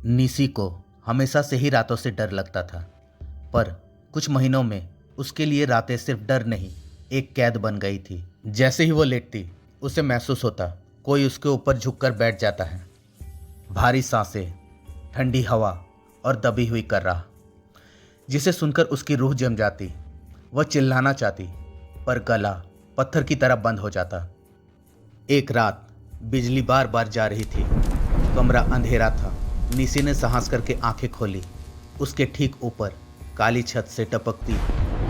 निसी को हमेशा से ही रातों से डर लगता था, पर कुछ महीनों में उसके लिए रातें सिर्फ डर नहीं, एक कैद बन गई थी। जैसे ही वो लेटती, उसे महसूस होता कोई उसके ऊपर झुककर बैठ जाता है। भारी सांसें, ठंडी हवा और दबी हुई कर्रा, जिसे सुनकर उसकी रूह जम जाती। वह चिल्लाना चाहती, पर गला पत्थर की तरह बंद हो जाता। एक रात बिजली बार बार जा रही थी, कमरा अंधेरा था। निसी ने साहस करके आंखें खोली। उसके ठीक ऊपर काली छत से टपकती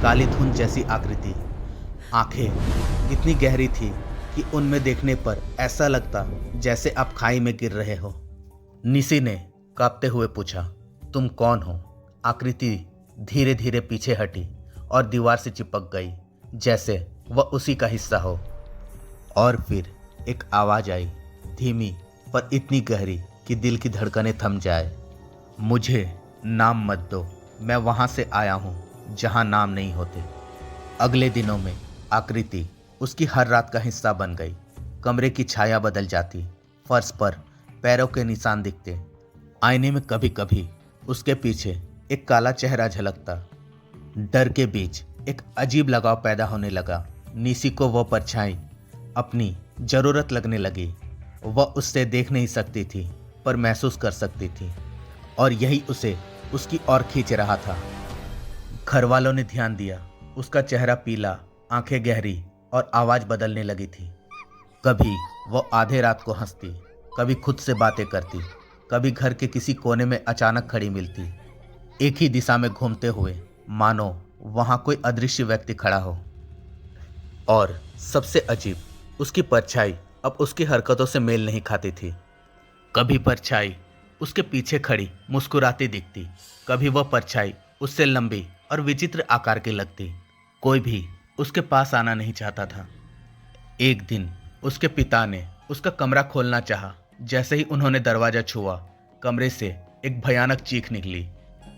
काली धुंध जैसी आकृति। आंखें इतनी गहरी थी कि उनमें देखने पर ऐसा लगता जैसे आप खाई में गिर रहे हो। निसी ने कांपते हुए पूछा, तुम कौन हो? आकृति धीरे धीरे पीछे हटी और दीवार से चिपक गई, जैसे वह उसी का हिस्सा हो। और फिर एक आवाज आई, धीमी पर इतनी गहरी कि दिल की धड़कनें थम जाए। मुझे नाम मत दो, मैं वहां से आया हूं जहां नाम नहीं होते। अगले दिनों में आकृति उसकी हर रात का हिस्सा बन गई। कमरे की छाया बदल जाती, फर्श पर पैरों के निशान दिखते, आईने में कभी कभी उसके पीछे एक काला चेहरा झलकता। डर के बीच एक अजीब लगाव पैदा होने लगा। निसी को वह परछाई अपनी जरूरत लगने लगी। वह उससे देख नहीं सकती थी, पर महसूस कर सकती थी, और यही उसे उसकी ओर खींच रहा था। घर वालों ने ध्यान दिया। उसका चेहरा पीला, आंखें गहरी और आवाज बदलने लगी थी। कभी वो आधे रात को हंसती, कभी खुद से बातें करती, कभी घर के किसी कोने में अचानक खड़ी मिलती, एक ही दिशा में घूमते हुए, मानो वहां कोई अदृश्य व्यक्ति खड़ा हो। और सबसे अजीब, उसकी परछाई अब उसकी हरकतों से मेल नहीं खाती थी। कभी परछाई उसके पीछे खड़ी मुस्कुराती दिखती, कभी वह परछाई उससे लंबी और विचित्र आकार की लगती। कोई भी उसके पास आना नहीं चाहता था। एक दिन उसके पिता ने उसका कमरा खोलना चाहा। जैसे ही उन्होंने दरवाजा छुआ, कमरे से एक भयानक चीख निकली,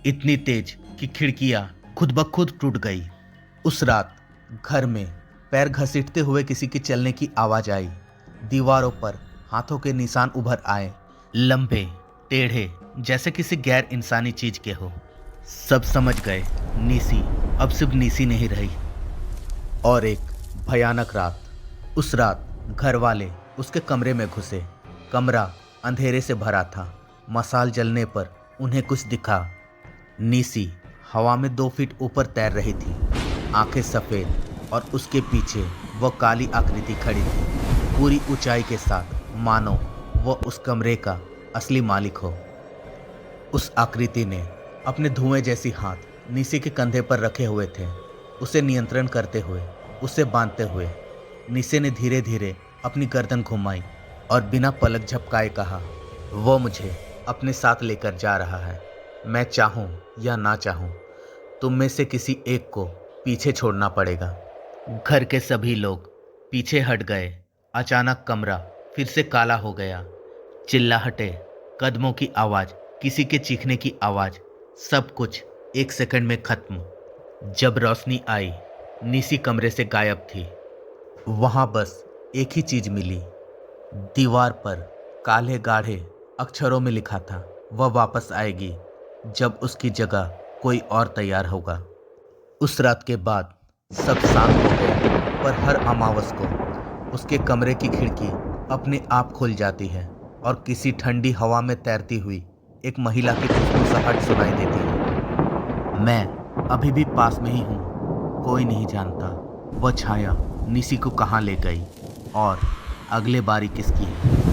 इतनी तेज कि खिड़कियां खुद ब खुद टूट गई। उस रात घर में पैर घसीटते हुए किसी के चलने की आवाज आई। दीवारों पर हाथों के निशान उभर आए, लंबे टेढ़े, जैसे किसी गैर इंसानी चीज के हो। सब समझ गए, निसी अब सिर्फ निसी नहीं रही। और एक भयानक रात। उस रात घर वाले उसके कमरे में घुसे। कमरा अंधेरे से भरा था। मशाल जलने पर उन्हें कुछ दिखा। निसी हवा में 2 फीट ऊपर तैर रही थी, आंखें सफेद, और उसके पीछे वह काली आकृति खड़ी थी, पूरी ऊंचाई के साथ, मानो वह उस कमरे का असली मालिक हो। उस आकृति ने अपने धुएं जैसी हाथ निसी के कंधे पर रखे हुए थे, उसे नियंत्रण करते हुए, उसे बांधते हुए। निसी ने धीरे धीरे अपनी गर्दन घुमाई और बिना पलक झपकाए कहा, वो मुझे अपने साथ लेकर जा रहा है। मैं चाहूं या ना चाहूं, तुम में से किसी एक को पीछे छोड़ना पड़ेगा। घर के सभी लोग पीछे हट गए। अचानक कमरा फिर से काला हो गया। चिल्लाहटें, कदमों की आवाज, किसी के चीखने की आवाज, सब कुछ 1 सेकंड में खत्म। जब रोशनी आई, निसी कमरे से गायब थी। वहां बस एक ही चीज मिली। दीवार पर काले गाढ़े अक्षरों में लिखा था, वह वापस आएगी जब उसकी जगह कोई और तैयार होगा। उस रात के बाद सब शांत हो गया, पर हर अमावस को उसके कमरे की खिड़की अपने आप खुल जाती है और किसी ठंडी हवा में तैरती हुई एक महिला की मुस्कुराहट सुनाई देती है। मैं अभी भी पास में ही हूँ, कोई नहीं जानता वह छाया निसी को कहाँ ले गई और अगले बारी किसकी है।